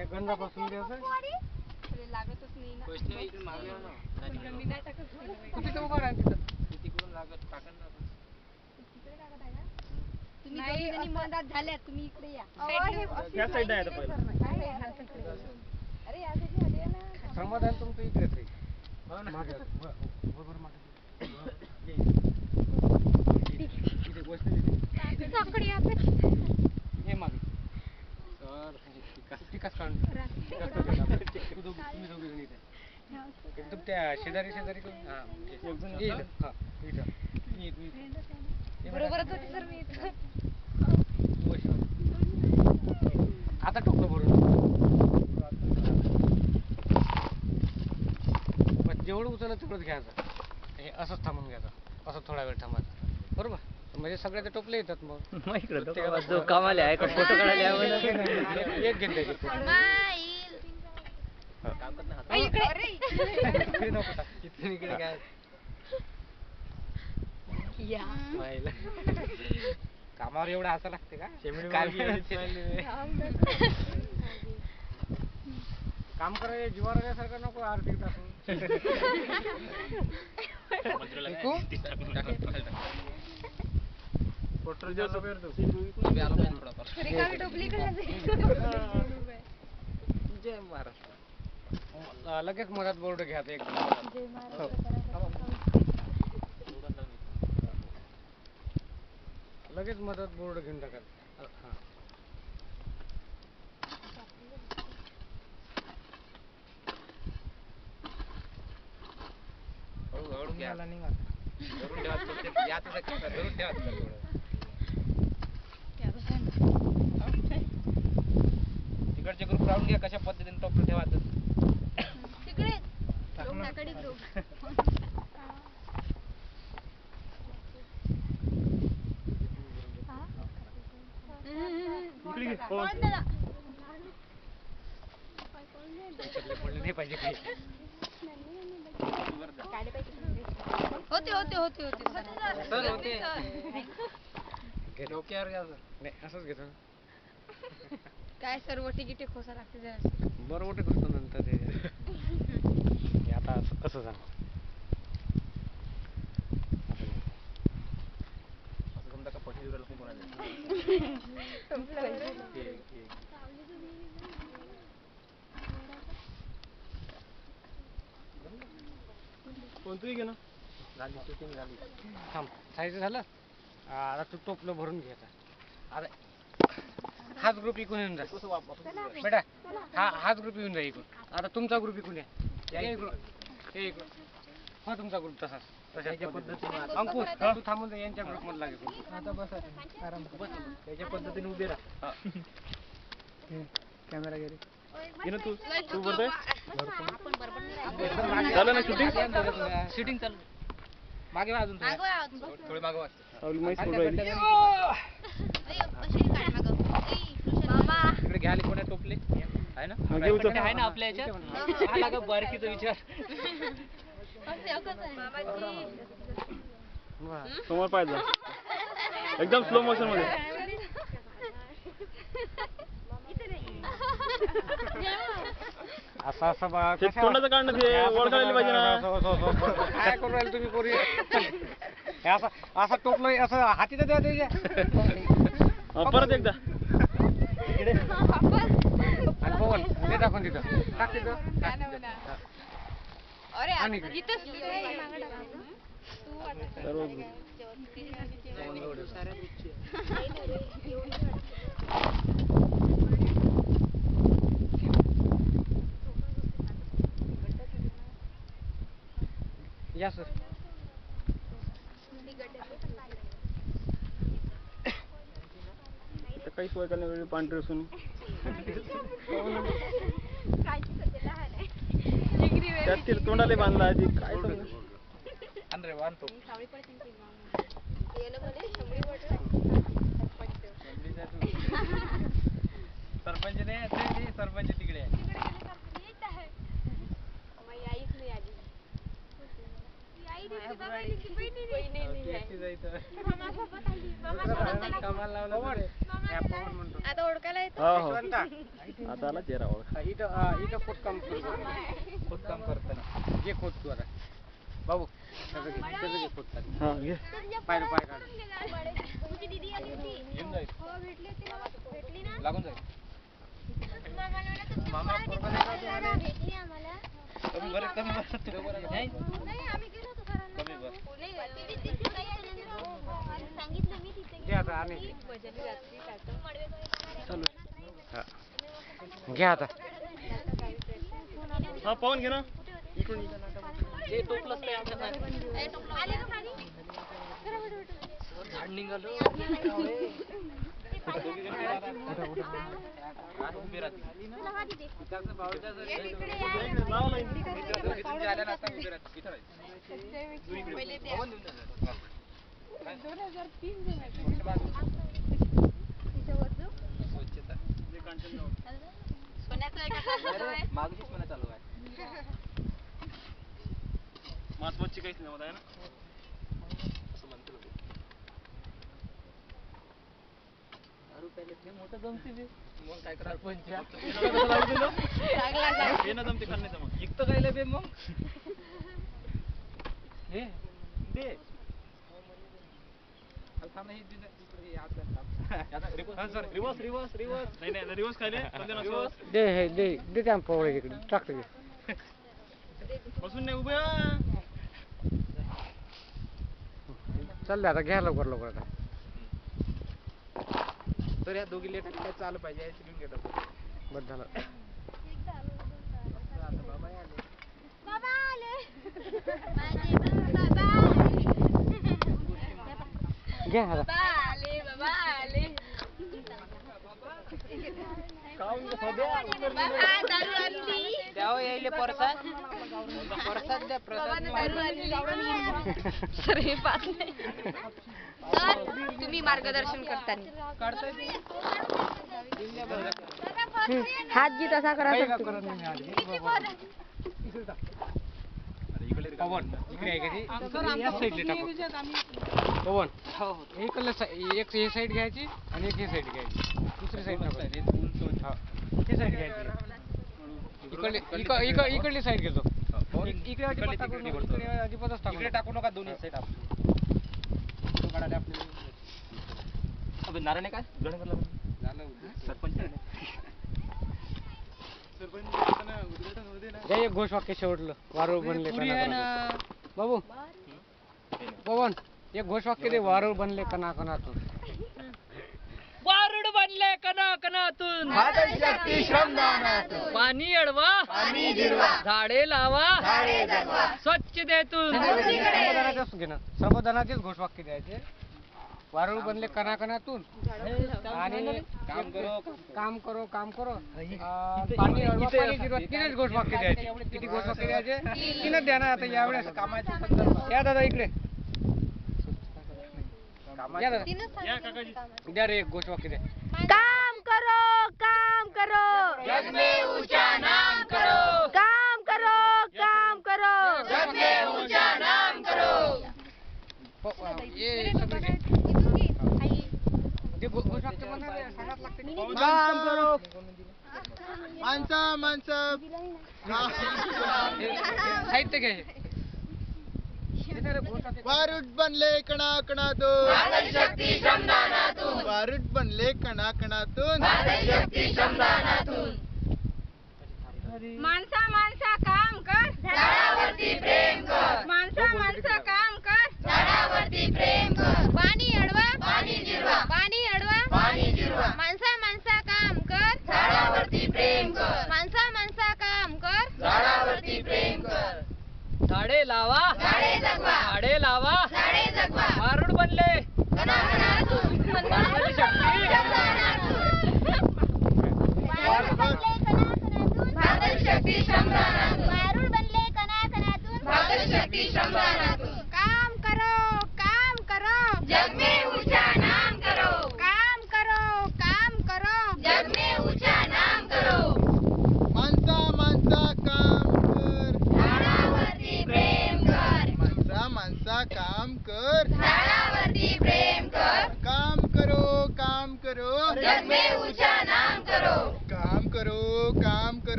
हे गंजापासून घ्यायचं लागतच नाही ना. पैसे इकडे मागे ना. मी नाही टाकत. किती उभं राहायचं तिथं? तिकडून लागत टाकन ना. तिकडे टाकत आहे का? तुम्ही दोघी जणी मधात झाल्या, तुम्ही इकडे या. या साईडला आहे पहिला. अरे या साईडला आले ना. समाधान तुमचं इकडेच आहे. हो ना. मागे बरोबर मागे. इथे गोष्ट साखळी आहे. हे मागे. सर विकास काढून तुम्ही दोघी जण इथे एकदम त्या शेजारी शेजारी करून हा एकदम इथं हा इथं बरोबरच होती सर मी इथं. आता टोकलं भरून जेवढं उचललं तेवढंच घ्यायचं. हे असंच थांबून घ्यायचं. असं थोडा वेळ थांबायचं. बरोबर म्हणजे सगळे ते टोपले येतात मग जो कामाला आहे का फोटो काढायला एक घेऊन द्यायचे इकडे काय कामावर एवढं असं लागते का काम करायला जीवावर आल्यासारखं नको आर्थिक दाखवून जय महाराष्ट्र लगेच मधात बोर्ड घ्यायचं एक लगेच मधात बोर्ड घेऊन टाकायचं. तिकडचे ग्रुप राहून घ्या कशा पद्धतीने टोपलं ठेवायचं तिकडे लोकांकडे ग्रुप नाही पाहिजे काही होते होते होते होते सर होते डोक्यावर घ्या सर नाही असंच घेतो काय सर्व तिकीट खोसा लागते जरा बरं मोठे करतो नंतर ते आता असं सांग असं समजा का पैसे दिलं नाही कोणाला कोणतंही घे ना झाली शूटिंग झाली थांब खायचं झालं आता तू टोपलं भरून घ्यायचा आता हाच ग्रुप इकून येऊन जा बेटा हाच ग्रुप येऊन जा इकडून आता तुमचा ग्रुप इकून या इकडून हे इकडून हा तुमचा ग्रुप तसाच तशाच्या पद्धतीने अंकुश तू थांबून जा यांच्या ग्रुप मधला लागेल आता बस आराम बस त्याच्या पद्धतीने उभे राहा कॅमेरा गेले तू तू बोलतोय झालं ना शूटिंग शूटिंग चालू मागे अजून थोडे मागे इकडे घ्यायला कोणा टोपले आहे ना आहे ना आपल्या याच्यात बारकीचा विचार समोर पाहिजे एकदम स्लो मोशन मध्ये असं असं तोंडाचं काढणं ते ओळखायला पाहिजे ना काय करू राहिले तुम्ही पोरी असं असं टोपलं असं हाती तर द्या त्याच्या परत एकदा आणि पवन ते टाकून तिथं टाक तिथं या सर काही सोय करण्यावेळी पांढरे असून त्यात तोंडाला बांधला आधी काय अंदर बांधतो सरपंच नाही सरपंच तिकडे आता ओळखायला ऐकायला येतं? यशवंता, आता आला चेहरा ओळख. इथं खोदकाम सुरू कर. खोदकाम करताना जे खोद तू आता बाबू त्याचं घे खोदताना. हा घे. पाय काढ. तुमची दीदी आली होती. येऊन जाईल. हो, भेटली होती ना. भेटली ना? लागून जाईल. मामा पोरगं नाही का तुम्हाला? भेटली आम्हाला. कमी बरं कमी बरं. नाही. नाही, आम्ही गेलो होतो सरांना. कमी बरं. नाही, तिथे काही सांगितलं मी तिथे घे आता आणि चालू. हा. घे आता. हा पाहून घे ना. इकडून ते टोपलंच काय आमच्या नाही. आले का खाली? झाड निघालं. उभी राहते. तुला खाली दे. त्याचं भावच्या जरी एक इकडे या. लावा लाईन. दोघी तुमचे आल्या ना आता उभी राहते. इथं राहायचं. तू इकडे. पहिले ते. पवन देऊन जा. हा. 2003 स्वच्छता. सोन्याचं एका कागदाचं आहे. मागचीच म्हणा चालू आहे. मासमच्छी काहीच नाही होत आहे ना. असं म्हणतो लोक. दारू प्यायले ते मोठं जमते ते. मग काय करा सरपंच. हे ना जमते खाण्याचं मग. इकतं काय बे मग. हे दे. थांब हे दिलं इकडे हे हात घाल. आता रिवर्स रिवर्स. नाही नाही रिवर्स खायले. रिवर्स. दे त्या पोवळे इकडे टाकतो घे. बसून नाही उभे. चालले आता घ्या लवकर आता. तर या दोघी लेट काय चालू पाहिजे याची घेऊन घेतो. बस झालं. बाबा आले. माझे बाबा आले. घ्या आता. बाबा आले, बाबा आले. बाबा दारू आणली. द्यावं यायले परसाद. परसाद द्या बाबांना प्रसाद. दारू आणली. सर हे पाच नाही. सर तुम्ही मार्गदर्शन करताना काढताय ते. हात घे तसा करा पवन इकडे आहे का ती? या साईडला टाकू. पवन एक ही साईड घ्यायची आणि एक ही साईड घ्यायची. दुसरी साईड नको. हा ही साईड घ्यायची. इकडली साईड घेतो. इकडे अजिबात टाकू नको. इकडे अजिबातच टाकू इकडे नको. टाकू नका दोन्ही साईड आपण. काढायला आपल्याला. अबे नारायण काय गण करला झालं सरपंच द्या एक घोषवाक्य शेवटलं. वारुळ बनले पुरी आहे ना. बाबू पवन एक घोषवाक्य दे. वारुळ बनले कणाकणातून. वारुड बनले कणा कणातून. पाणी अडवा. झाडे लावा. स्वच्छ देतून. श्रमदानाचेच घे ना. श्रमदानाचेच घोषवाक्य द्यायचे. वारुळ बनले कणाकणातून आणि काम करो पाणी अडवा पाणी जिरवा. तीनच घोषवाक्य द्यायचे. किती घोषवाक्य द्यायचे? तीनच द्या ना आता यावेळेस. कामाच्या संदर्भात. या दादा इकडे या दादा. या काकाजी. द्या रे एक घोषवाक्य द्या. काम करो जग में ऊंचा नाम करो. काम करो जग में ऊंचा नाम करो. ये सगळे घे. ते घोषवाक्य बनवायला सांगावं लागते. काम करो. साहित्य घ्या हे. वारुट बनले कणाकणातून. शक्ती श्रमदानातून. वारुट बनले कणाकणातून. श्रमदानातून. माणसा काम कर झाडावरती प्रेम कर. माणसा काम कर झाडावरती प्रेम कर. पाणी अडवा पाणी जिरवा. पाणी जिरवा. माणसा काम कर झाडावरती प्रेम कर. माणसा काम कर झाडावरती प्रेम कर. झाडे लावा. झाडे जगवा. झाडे लावा. झाडे जगवा. वारुळ बनले कणाकणातून. माणसाची शक्ती भागल शक्ती श्रमदानातून. वारुळ बनले कणाकणातून भागल शक्ती श्रमदानातून. काम करो जग में ऊंचा नाम करो. काम करो जग में ऊंचा नाम करो. माणसा काम कर. झाडावरती प्रेम कर. माणसा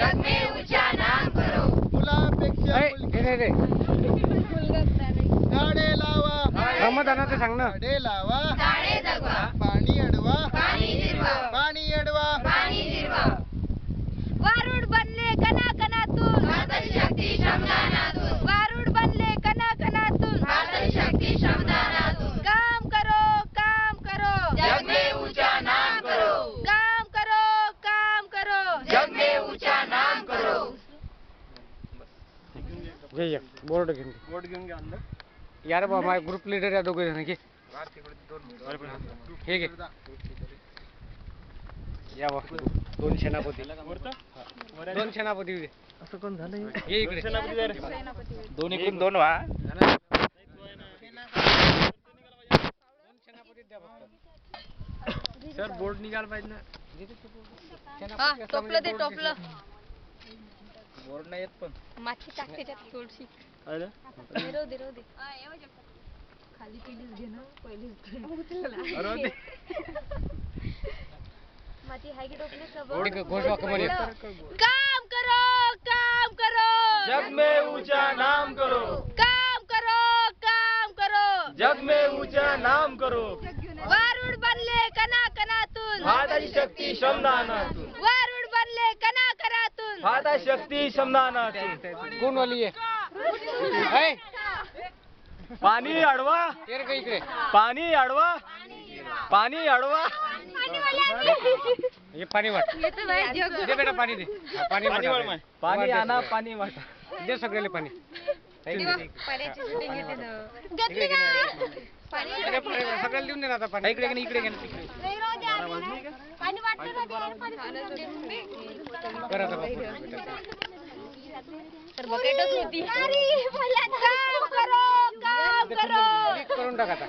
जग में ऊंचा नाम करो. मुलापेक्षा ऐ, मुलगी. हे रे झाडे लावा समाधानाचं सांग ना. झाडे लावा झाडे जगवा. पाणी अडवा पाणी जिरवा. पाणी अडवा पाणी जिरवा. वारुड बनले कणाकणातून. भारताची शक्ती श्रमदानातून. वारुड बनले कणाकणातून. भारताची शक्ती श्रमदानातून. काम करो, काम करो. जग में ऊंचा नाम करो. काम करो, काम करो. जग में ऊंचा नाम करो. घे एक बोर्ड घेऊन घे. बोट घेऊन घ्या अंदर. यार बा माझे ग्रुप लीडर या दोघे जण घे. हे घे या बा दोन सेनापती. दोन सेनापती घे. असं कोण झालं ये इकडे. दोन एकूण दोन व्हा. सर बोर्ड निघाल पाहिजे ना. हा टोपलं दे टोपलं. बोर्ड नाही येत पण. माती टाक त्याच्यात थोडीशी. अरे राहू दे राहू दे. खाली पिलीच घे ना पहिलीच. अरे माती हाय की टोपली ठीक आहे, घोष वाक्य म्हण एक. काम करो, काम करो. जग में ऊंचा नाम करो. काम करो, काम करो. जग में ऊंचा नाम करो. वारुड बनले कणाकणातून. भारताची शक्ती श्रमदानातून. वारुड बनले कणाकणातून. भारताची शक्ती श्रमदानातून. कोण वाली आहे ऐ, पाणी अडवा. ये रे का इकडे. पाणी अडवा. पाणी अडवा. हे पाणी वाट. येतो बाई जग. दे बेटा पाणी दे. हा, पाणी वाट आता. पाणी आणा. पाणी वाटा. दे सगळ्याला पाणी. पाण्याची शूटिंग घेते ना. घेतली ना. पाणी सगळ्याला देऊन दे ना आता पाणी. इकडे घे, इकडे घे. पाणी वाटलं कर आता बापू. तर बकेटच होती. काम करो, काम करो. करून टाक आता.